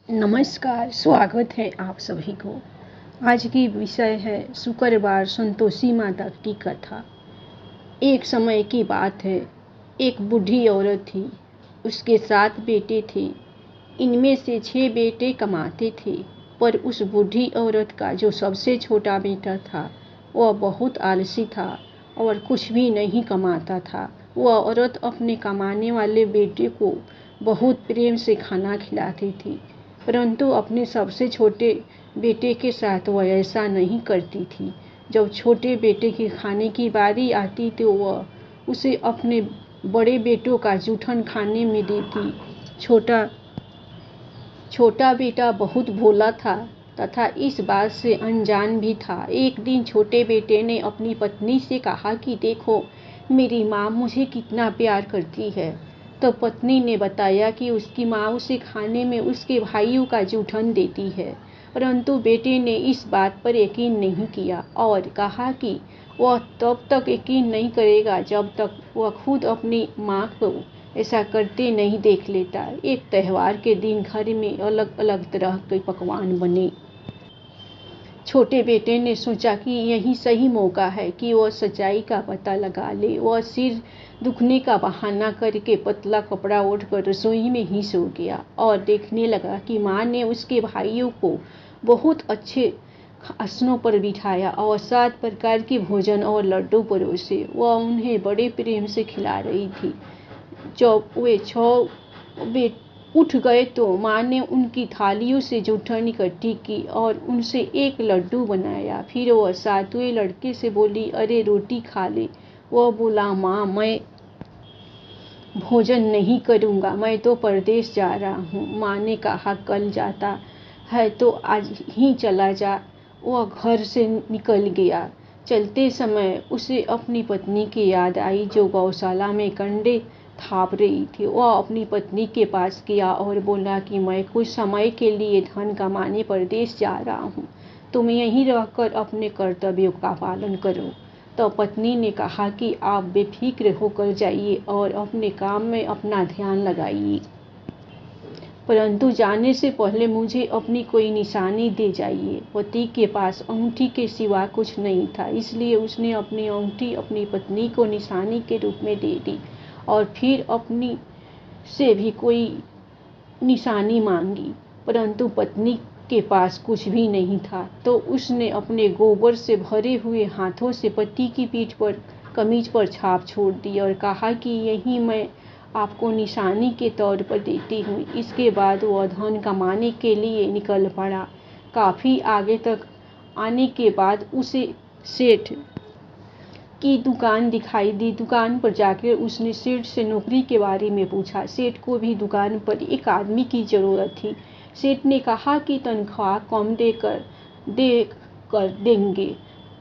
नमस्कार, स्वागत है आप सभी को। आज की विषय है शुक्रवार संतोषी माता की कथा। एक समय की बात है, एक बूढ़ी औरत थी। उसके 7 बेटे थे। इनमें से 6 बेटे कमाते थे, पर उस बूढ़ी औरत का जो सबसे छोटा बेटा था वह बहुत आलसी था और कुछ भी नहीं कमाता था। वह औरत अपने कमाने वाले बेटे को बहुत प्रेम से खाना खिलाती थी, परंतु अपने सबसे छोटे बेटे के साथ वह ऐसा नहीं करती थी। जब छोटे बेटे के खाने की बारी आती तो वह उसे अपने बड़े बेटों का जूठन खाने में देती। छोटा बेटा बहुत भोला था तथा इस बात से अनजान भी था। एक दिन छोटे बेटे ने अपनी पत्नी से कहा कि देखो, मेरी माँ मुझे कितना प्यार करती है। तो पत्नी ने बताया कि उसकी माँ उसे खाने में उसके भाइयों का जूठन देती है, परंतु बेटे ने इस बात पर यकीन नहीं किया और कहा कि वह तब तक यकीन नहीं करेगा जब तक वह खुद अपनी माँ को ऐसा करते नहीं देख लेता। एक त्यौहार के दिन घर में अलग अलग तरह के पकवान बने। छोटे बेटे ने सोचा कि यही सही मौका है कि वह सच्चाई का पता लगा ले। वह सिर दुखने का बहाना करके पतला कपड़ा ओढ़कर रसोई में ही सो गया और देखने लगा कि माँ ने उसके भाइयों को बहुत अच्छे आसनों पर बिठाया और 7 प्रकार के भोजन और लड्डू परोसे। वह उन्हें बड़े प्रेम से खिला रही थी। जब वे 6 उठ गए तो माँ ने उनकी थालियों से जूठन इकट्ठी की और उनसे एक लड्डू बनाया। फिर वह 7वें लड़के से बोली, अरे रोटी खा ले। वह बोला, माँ मैं भोजन नहीं करूँगा, मैं तो परदेश जा रहा हूँ। माँ ने कहा, कल जाता है तो आज ही चला जा। वह घर से निकल गया। चलते समय उसे अपनी पत्नी की याद आई जो गौशाला में कंडे थाप रही थी। वह अपनी पत्नी के पास गया और बोला कि मैं कुछ समय के लिए धन कमाने परदेश जा रहा हूँ, तुम यहीं रहकर अपने कर्तव्यों का पालन करो। तो पत्नी ने कहा कि आप बेफिक्र होकर जाइए और अपने काम में अपना ध्यान लगाइए, परंतु जाने से पहले मुझे अपनी कोई निशानी दे जाइए। पति के पास अंगूठी के सिवा कुछ नहीं था, इसलिए उसने अपनी अंगूठी अपनी पत्नी को निशानी के रूप में दे दी और फिर अपनी से भी कोई निशानी मांगी, परंतु पत्नी के पास कुछ भी नहीं था। तो उसने अपने गोबर से भरे हुए हाथों से पति की पीठ पर कमीज पर छाप छोड़ दी और कहा कि यही मैं आपको निशानी के तौर पर देती हूँ। इसके बाद वह धन कमाने के लिए निकल पड़ा। काफ़ी आगे तक आने के बाद उसे सेठ की दुकान दिखाई दी। दुकान पर जाकर उसने सेठ से नौकरी के बारे में पूछा। सेठ को भी दुकान पर एक आदमी की ज़रूरत थी। सेठ ने कहा कि तनख्वाह कम देंगे,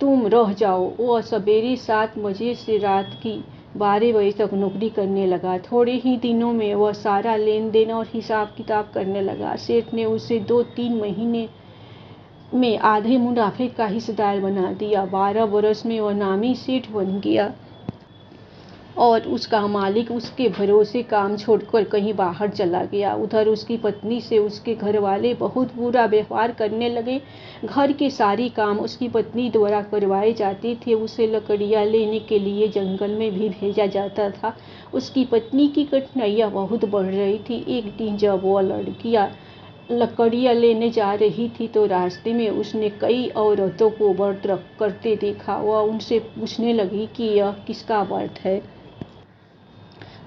तुम रह जाओ। वह सवेरे 7 बजे से रात की 12 बजे तक नौकरी करने लगा। थोड़े ही दिनों में वह सारा लेन देन और हिसाब किताब करने लगा। सेठ ने उसे 2-3 महीने में आधे मुनाफे का हिस्सेदार बना दिया। 12 बरस में वह नामी सेठ बन गया और उसका मालिक उसके भरोसे काम छोड़कर कहीं बाहर चला गया। उधर उसकी पत्नी से उसके घर वाले बहुत बुरा व्यवहार करने लगे। घर के सारी काम उसकी पत्नी द्वारा करवाए जाते थे। उसे लकड़ियाँ लेने के लिए जंगल में भी भेजा जाता था। उसकी पत्नी की कठिनाइयाँ बहुत बढ़ रही थी। एक दिन जब वह लकड़ियाँ लेने जा रही थी तो रास्ते में उसने कई औरतों को व्रत करते देखा। वह उनसे पूछने लगी कि यह किसका व्रत है,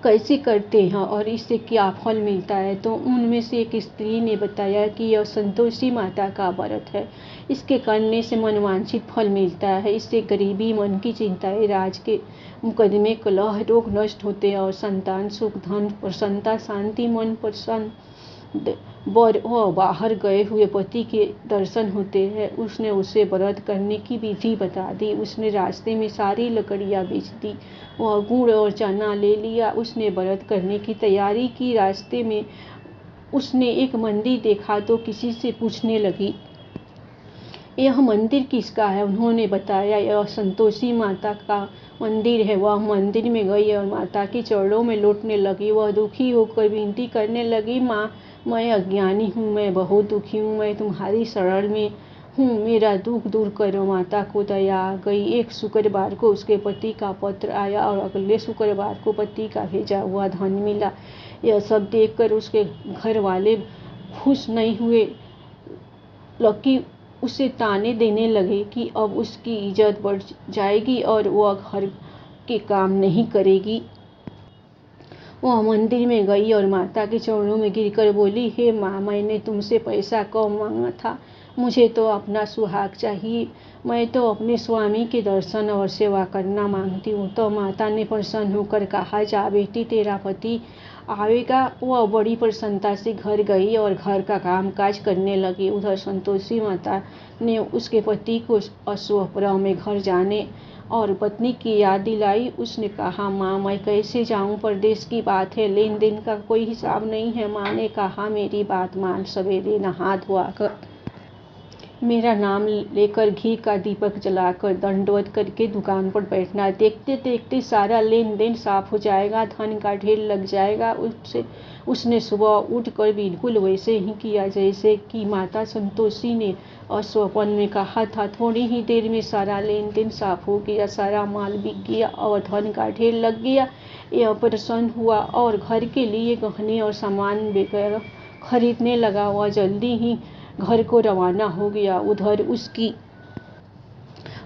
कैसे करते हैं और इससे क्या फल मिलता है। तो उनमें से एक स्त्री ने बताया कि यह संतोषी माता का व्रत है, इसके करने से मनवांछित फल मिलता है। इससे गरीबी, मन की चिंताएं, राज के मुकदमे, कलह, रोग नष्ट होते हैं और संतान सुख, धन प्रसन्नता, शांति, मन प्रसन्न वर व बाहर गए हुए पति के दर्शन होते हैं। उसने उसे व्रत करने की विधि बता दी। उसने रास्ते में सारी लकड़ियाँ बेच दी। वह गुड़ और चना ले लिया। उसने व्रत करने की तैयारी की। रास्ते में उसने एक मंदिर देखा तो किसी से पूछने लगी, यह मंदिर किसका है। उन्होंने बताया, यह संतोषी माता का मंदिर है। वह मंदिर में गई और माता के चरणों में लौटने लगी। वह दुखी होकर विनती करने लगी, माँ मैं अज्ञानी हूँ, मैं बहुत दुखी हूँ, मैं तुम्हारी शरण में हूँ, मेरा दुख दूर करो। माता को दया आ गई। एक शुक्रवार को उसके पति का पत्र आया और अगले शुक्रवार को पति का भेजा हुआ धन मिला। यह सब देखकर उसके घर वाले खुश नहीं हुए, बल्कि उसे ताने देने लगे कि अब उसकी इज्जत बढ़ जाएगी और वह घर के काम नहीं करेगी। वह मंदिर में गई और माता के चरणों में गिरकर बोली, हे माँ, मैंने तुमसे पैसा कम मांगा था, मुझे तो अपना सुहाग चाहिए। मैं तो अपने स्वामी के दर्शन और सेवा करना मांगती हूँ। तो माता ने प्रसन्न होकर कहा, जा बेटी, तेरा पति आएगा। वह बड़ी प्रसन्नता से घर गई और घर का काम काज करने लगी। उधर संतोषी माता ने उसके पति को अश्वपरह में घर जाने और पत्नी की याद दिलाई। उसने कहा, माँ, मैं कैसे जाऊँ, परदेश की बात है, लेन देन का कोई हिसाब नहीं है। माँ ने कहा, मेरी बात मान, सवेरे नहा धोआकर मेरा नाम लेकर घी का दीपक जलाकर दंडवत करके दुकान पर बैठना। देखते देखते सारा लेन देन साफ हो जाएगा, धन का ढेर लग जाएगा। उसने सुबह उठकर बिल्कुल वैसे ही किया जैसे कि माता संतोषी ने स्वप्न में कहा था। थोड़ी ही देर में सारा लेन देन साफ हो गया, सारा माल बिक गया और धन का ढेर लग गया। यह प्रसन्न हुआ और घर के लिए गहने और सामान वगैरह खरीदने लगा। वह जल्दी ही घर को रवाना हो गया। उधर उसकी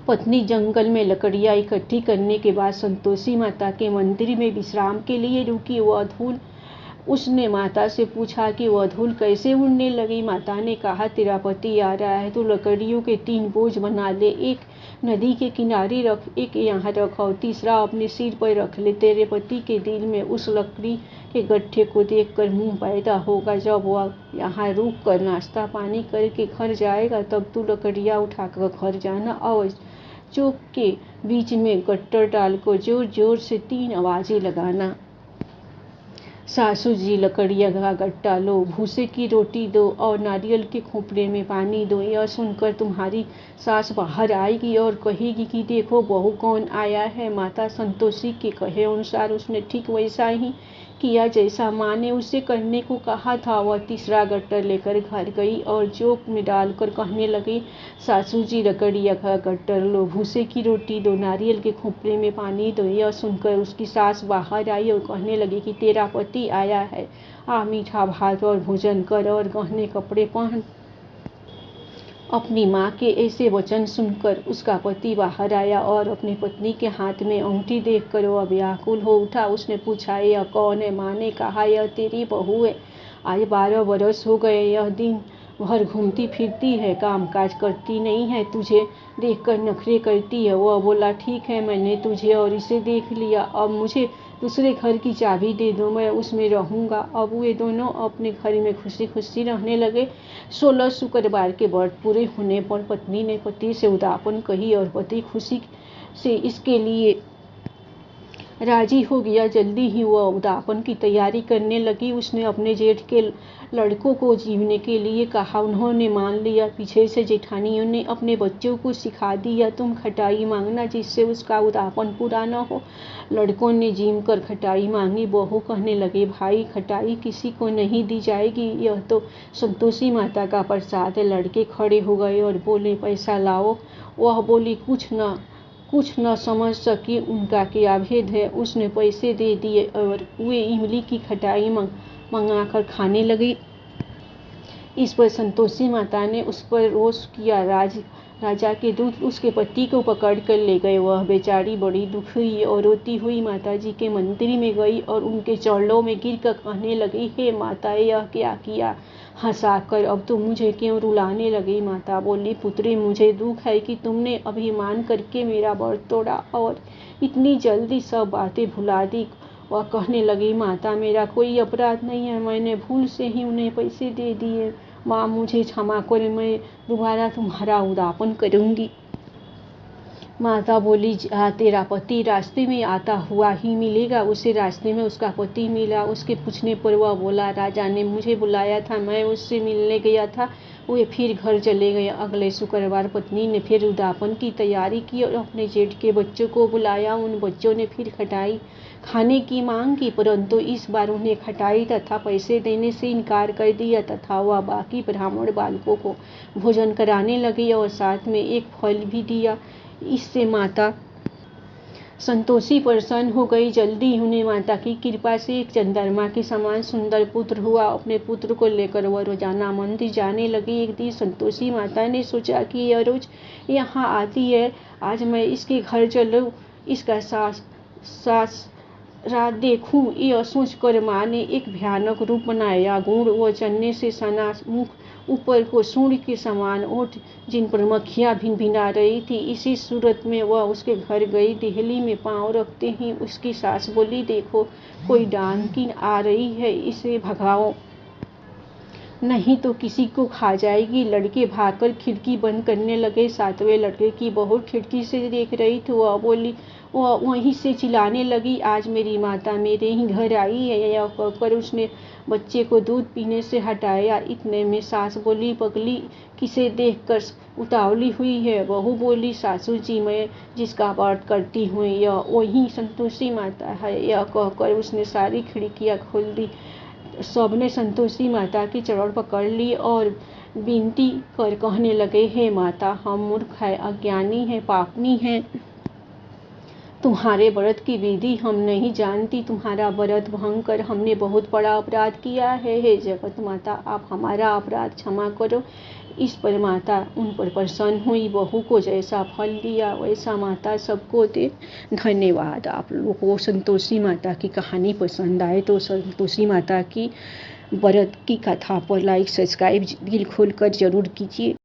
पत्नी जंगल में लकड़ियाँ इकट्ठी करने के बाद संतोषी माता के मंदिर में विश्राम के लिए रुकी। वह धूल उसने माता से पूछा कि वह धूल कैसे उड़ने लगी। माता ने कहा, तेरा पति आ रहा है, तो लकड़ियों के 3 बोझ बना ले, एक नदी के किनारे रख, एक यहाँ रख और तीसरा अपने सिर पर रख ले। तेरे पति के दिल में उस लकड़ी के गड्ढे को देखकर मुंह पैदा होगा। जब वह यहाँ रुक कर नाश्ता पानी करके घर जाएगा, तब तू लकड़ियाँ उठाकर घर जाना और चौक के बीच में गट्टर डालकर जोर जोर से 3 आवाजें लगाना। सासू जी, लकड़ियाँ का गट्टा लो, भूसे की रोटी दो और नारियल के खोपड़े में पानी दो। यह सुनकर तुम्हारी सास बाहर आएगी और कहेगी कि देखो बहू कौन आया है। माता संतोषी के कहे अनुसार उसने ठीक वैसा ही किया जैसा माँ ने उसे करने को कहा था। वह तीसरा गट्टर लेकर घर गई और जोक में डालकर कहने लगी, सासू जी, लकड़ियाँ का गट्टर लो, भूसे की रोटी दो, नारियल के खोपड़े में पानी दो। यह सुनकर उसकी सास बाहर आई और कहने लगी कि तेरा पति आया है, आ मीठा भात और भोजन कर और गहने कपड़े पहन। अपनी माँ के ऐसे वचन सुनकर उसका पति बाहर आया और अपनी पत्नी के हाथ में अंगूठी देखकर वह व्याकुल हो उठा। उसने पूछा, यह कौन है? माँ ने कहा, यह तेरी बहू है। आज 12 बरस हो गए, यह दिन भर घूमती फिरती है, काम काज करती नहीं है, तुझे देखकर नखरे करती है। वह बोला, ठीक है, मैंने तुझे और इसे देख लिया, अब मुझे दूसरे घर की चाबी दे दो, मैं उसमें रहूँगा। अब वे दोनों अपने घर में खुशी खुशी रहने लगे। 16 शुक्रवार के व्रत पूरे होने पर पत्नी ने पति से उदापन कही और पति खुशी से इसके लिए राजी हो गया। जल्दी ही वह उदापन की तैयारी करने लगी। उसने अपने जेठ के लड़कों को जीवने के लिए कहा, उन्होंने मान लिया। पीछे से जेठानियों ने अपने बच्चों को सिखा दिया, तुम खटाई मांगना जिससे उसका उदापन पूरा न हो। लड़कों ने जीम कर खटाई मांगी। बहू कहने लगे, भाई, खटाई किसी को नहीं दी जाएगी, यह तो संतोषी माता का प्रसाद है। लड़के खड़े हो गए और बोले, पैसा लाओ। वह बोली, कुछ न समझ सकी उनका क्या भेद है। उसने पैसे दे दिए और वे इमली की खटाई मंगाकर खाने लगी। इस पर संतोषी माता ने उस पर रोष किया। राजा के दूत उसके पति को पकड़ कर ले गए। वह बेचारी बड़ी दुखी हुई और रोती हुई माता जी के मंदिर में गई और उनके चरणों में गिरकर कहने लगी, हे माता, यह क्या किया हंसाकर, अब तुम मुझे क्यों रुलाने लगी? माता बोली, पुत्री, मुझे दुख है कि तुमने अभिमान करके मेरा व्रत तोड़ा और इतनी जल्दी सब बातें भुला दी। वह कहने लगी, माता, मेरा कोई अपराध नहीं है, मैंने भूल से ही उन्हें पैसे दे दिए। माँ, मुझे क्षमा करें, मैं दोबारा तुम्हारा उदापन करूंगी। माता बोली, तेरा पति रास्ते में आता हुआ ही मिलेगा। उसे रास्ते में उसका पति मिला। उसके पूछने पर वह बोला, राजा ने मुझे बुलाया था, मैं उससे मिलने गया था। वे फिर घर चले गए। अगले शुक्रवार पत्नी ने फिर उद्यापन की तैयारी की और अपने जेठ के बच्चों को बुलाया। उन बच्चों ने फिर खटाई खाने की मांग की, परंतु इस बार उन्हें खटाई तथा पैसे देने से इनकार कर दिया तथा वह बाकी ब्राह्मण बालकों को भोजन कराने लगे और साथ में एक फल भी दिया। इससे माता संतोषी प्रसन्न हो गई। जल्दी उन्हें माता की कृपा से एक चंद्रमा के समान सुंदर पुत्र हुआ। अपने पुत्र को लेकर वह रोजाना मंदिर जाने लगी। एक दिन संतोषी माता ने सोचा कि यह रोज यहाँ आती है, आज मैं इसके घर चलूं, इसका सास रात देखूं। यह सोचकर माँ ने एक भयानक रूप बनाया। गुण व चन्ने से सना मुख, ऊपर को सूर्य के समान ओठ, जिन पर मक्खियाँ भिनभिना रही थी। इसी सूरत में वह उसके घर गई। देहली में पांव रखते ही उसकी सास बोली, देखो कोई डांगी आ रही है, इसे भगाओ, नहीं तो किसी को खा जाएगी। लड़के भागकर खिड़की बंद करने लगे। सातवें लड़के की बहू खिड़की से देख रही थी। वह वहीं से चिल्लाने लगी, आज मेरी माता मेरे ही घर आई है। यह कहकर उसने बच्चे को दूध पीने से हटाया। इतने में सास बोली, पगली किसे देखकर उतावली हुई है? बहू बोली, सासू जी, मैं जिसका व्रत करती हूँ यह वही संतोषी माता है। यह कहकर उसने सारी खिड़कियाँ खोल दी। सबने संतोषी माता की चरण पकड़ ली और विनती कर कहने लगे, हे माता, हम मूर्ख हैं, अज्ञानी हैं, पापनी हैं। तुम्हारे व्रत की विधि हम नहीं जानती। तुम्हारा व्रत भंग कर हमने बहुत बड़ा अपराध किया है। हे जगत माता, आप हमारा अपराध क्षमा करो। इस पर माता उन पर प्रसन्न हुई। बहू को जैसा फल दिया वैसा माता सबको दे। धन्यवाद। आप लोगों को संतोषी माता की कहानी पसंद आए तो संतोषी माता की व्रत की कथा पर लाइक सब्सक्राइब दिल खोल कर जरूर कीजिए।